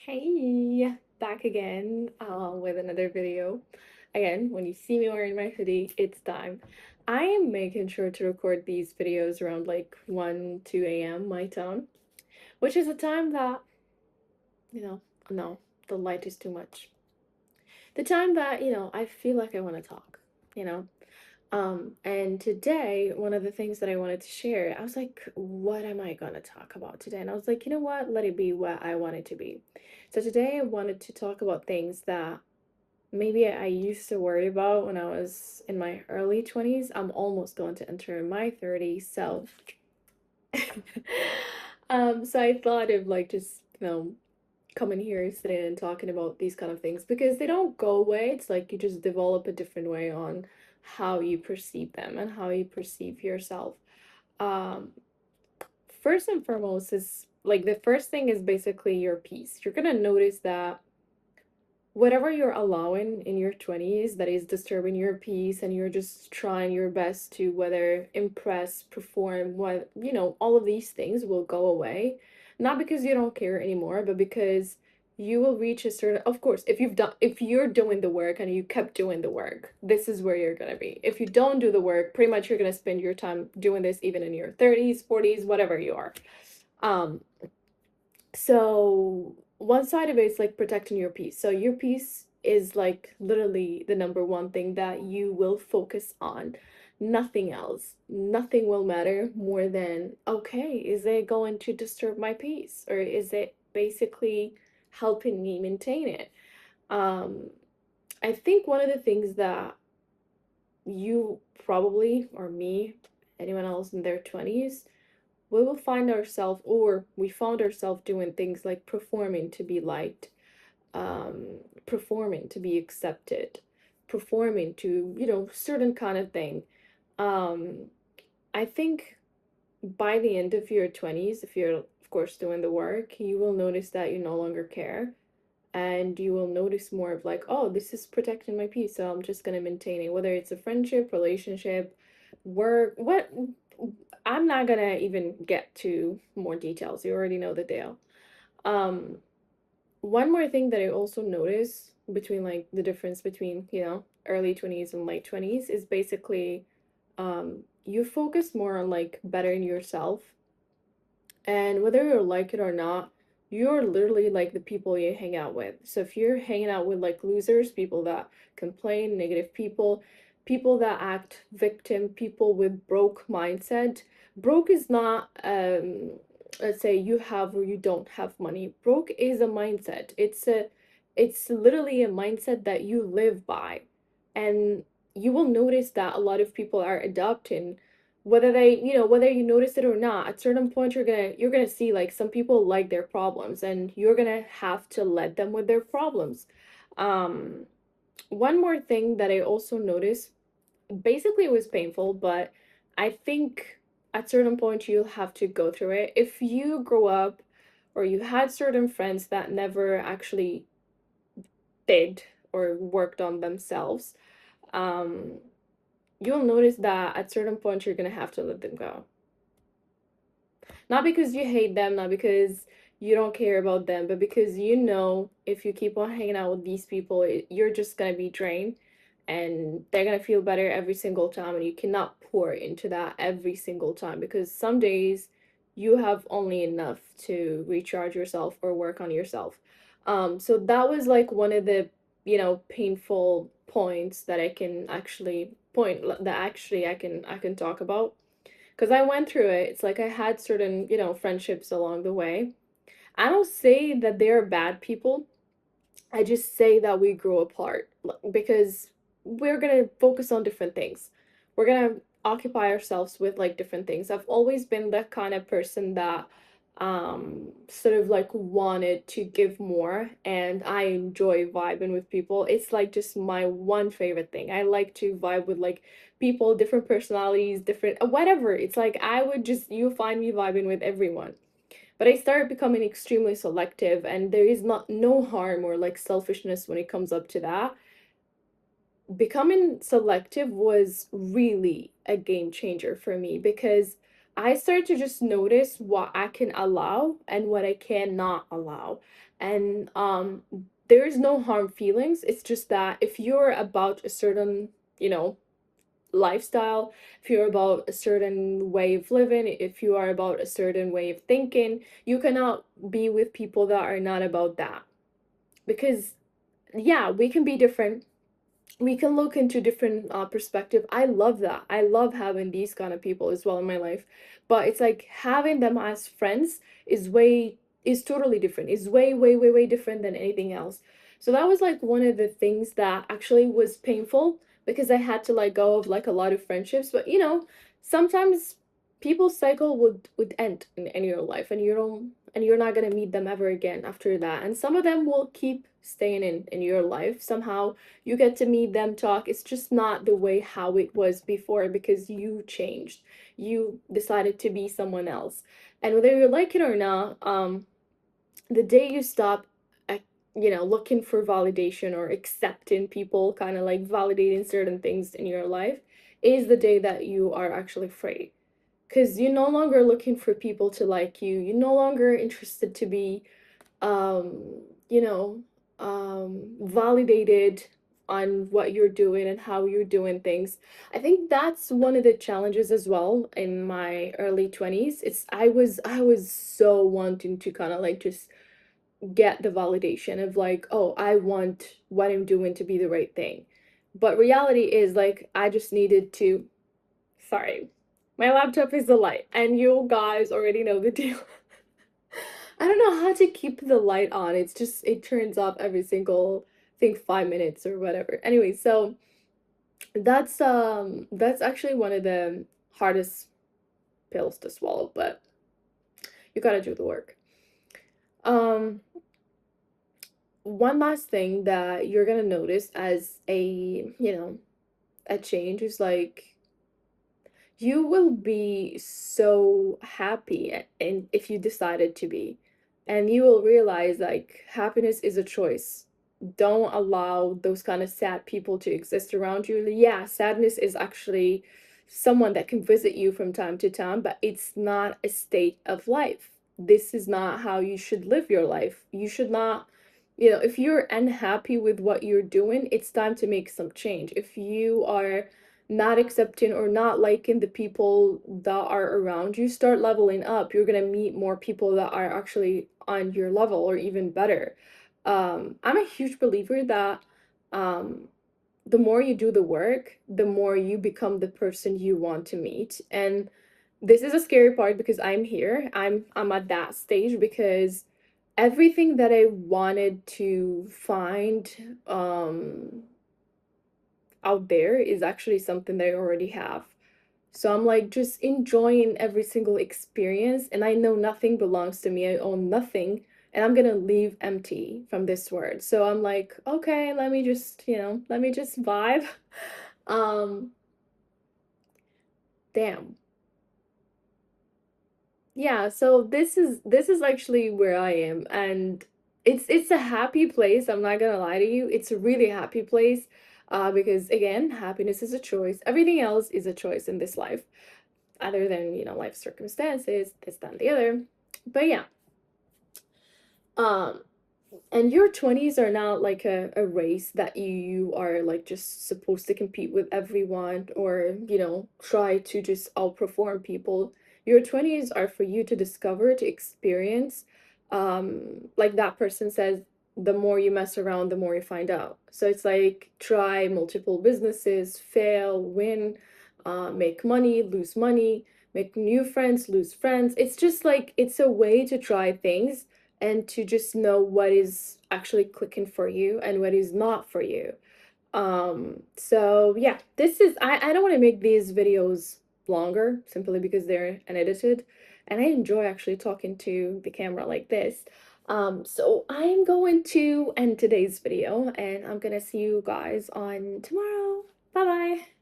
Hey, back again with another video. Again, when you see me wearing my hoodie, it's time. I am making sure to record these videos around like 1, 2 a.m. my time, which is a time that, you know, no, the light is too much. The time that, I feel like I want to talk, you know? And today, one of the things that I wanted to share, I was like, what am I gonna talk about today? And I was like, you know what? Let it be what I want it to be. So today I wanted to talk about things that maybe I used to worry about when I was in my early 20s. I'm almost going to enter my 30s, so so I thought of like just, coming here, sitting and talking about these kind of things because they don't go away. It's like you just develop a different way on how you perceive them and how you perceive yourself. Um, First and foremost is like the first thing is basically your peace. You're gonna notice that whatever you're allowing in your 20s that is disturbing your peace and you're just trying your best to whether impress, perform, what, all of these things will go away. Not because you don't care anymore, but because you will reach a certain, of course, if you're doing the work and you kept doing the work, this is where you're going to be. If you don't do the work, pretty much you're going to spend your time doing this even in your 30s, 40s, whatever you are. Um, so one side of it is like protecting your peace. So your peace is like literally the number one thing that you will focus on. Nothing else. Nothing will matter more than, okay, is it going to disturb my peace? Or is it basically helping me maintain it? Um, I think one of the things that you probably, or me, anyone else in their 20s, we will find ourselves, or we found ourselves doing things like performing to be liked, performing to be accepted, performing to, certain kind of thing. Um, I think by the end of your 20s, if you're, of course, doing the work, you will notice that you no longer care. And you will notice more of like, oh, this is protecting my peace, so I'm just gonna maintain it, whether it's a friendship, relationship, work, what. I'm not gonna even get to more details. You already know the deal. Um, One more thing that I also notice between like the difference between, early 20s and late 20s is basically you focus more on like bettering yourself, and whether you like it or not, you're literally like the people you hang out with. So if you're hanging out with like losers, people that complain, negative people, people that act victim, people with broke mindset, broke is not let's say you have or you don't have money. Broke is a mindset. It's literally a mindset that you live by. And you will notice that a lot of people are adopting, whether whether you notice it or not, at certain point you're gonna see like some people like their problems and you're gonna have to let them with their problems. um One more thing that I also noticed, basically it was painful, but I think at certain point you'll have to go through it if you grow up or you had certain friends that never actually did or worked on themselves. um you'll notice that at certain point you're gonna have to let them go. Not because you hate them, not because you don't care about them, but because if you keep on hanging out with these people, you're just gonna be drained and they're gonna feel better every single time, and you cannot pour into that every single time because some days you have only enough to recharge yourself or work on yourself. So that was like one of the, painful points that I can actually point that actually I can talk about because I went through it. It's like I had certain, friendships along the way. I don't say that they're bad people. I just say that we grew apart because we're going to focus on different things. We're going to occupy ourselves with like different things. I've always been that kind of person that sort of like wanted to give more, and I enjoy vibing with people. It's like just my one favorite thing. I like to vibe with like people, different personalities, different whatever. It's like I would just, you find me vibing with everyone. But I started becoming extremely selective, and there is not no harm or like selfishness when it comes up to that. Becoming selective was really a game changer for me because I started to just notice what I can allow and what I cannot allow. And there is no harm feelings. It's just that if you're about a certain, you know, lifestyle, if you're about a certain way of living, if you are about a certain way of thinking, you cannot be with people that are not about that. Because yeah, we can be different, we can look into different perspective. I love that. I love having these kind of people as well in my life. But it's like having them as friends is totally different. Is way different than anything else. So that was like one of the things that actually was painful because I had to let go of like a lot of friendships. But you know, sometimes people's cycle would end in your life, and you don't, and you're not gonna meet them ever again after that. And some of them will keep staying in your life somehow. You get to meet them, talk. It's just not the way how it was before because you changed. You decided to be someone else. And whether you like it or not, the day you stop, you know, looking for validation or accepting people kind of like validating certain things in your life is the day that you are actually free. Because you're no longer looking for people to like you. You're no longer interested to be you know, validated on what you're doing and how you're doing things. I think that's one of the challenges as well in my early 20s. It's I was so wanting to kind of like just get the validation of like, oh, I want what I'm doing to be the right thing. But reality is like I just needed to, sorry. My laptop is the light and you guys already know the deal. I don't know how to keep the light on. It's just it turns off every single, I think 5 minutes or whatever. Anyway, so that's actually one of the hardest pills to swallow, but you gotta do the work. Um, one last thing that you're gonna notice as a, you know, a change is like you will be so happy and if you decided to be, and you will realize like happiness is a choice. Don't allow those kind of sad people to exist around you. Yeah, sadness is actually someone that can visit you from time to time, but it's not a state of life. This is not how you should live your life. You should not, you know, if you're unhappy with what you're doing, it's time to make some change. If you are not accepting or not liking the people that are around you, start leveling up. You're gonna meet more people that are actually on your level or even better. I'm a huge believer that um, the more you do the work, the more you become the person you want to meet. And this is a scary part because I'm here. I'm at that stage because everything that I wanted to find out there is actually something that I already have. So I'm like just enjoying every single experience, and I know nothing belongs to me. I own nothing, and I'm gonna leave empty from this world. So I'm like, okay, let me just, you know, let me just vibe. Um, damn. Yeah, so this is actually where I am, and it's a happy place. I'm not gonna lie to you. It's a really happy place, because again, happiness is a choice. Everything else is a choice in this life, other than, you know, life circumstances, this, that, and the other. But yeah, um, and your 20s are not like a race that you are like just supposed to compete with everyone or, you know, try to just outperform people. Your 20s are for you to discover, to experience. Like that person says, the more you mess around, the more you find out. So it's like try multiple businesses, fail, win, make money, make new friends, lose friends. It's just like it's a way to try things and to just know what is actually clicking for you and what is not for you. So yeah, this is I don't want to make these videos longer simply because they're unedited, and I enjoy actually talking to the camera like this. So I'm going to end today's video and I'm gonna see you guys on tomorrow. Bye bye.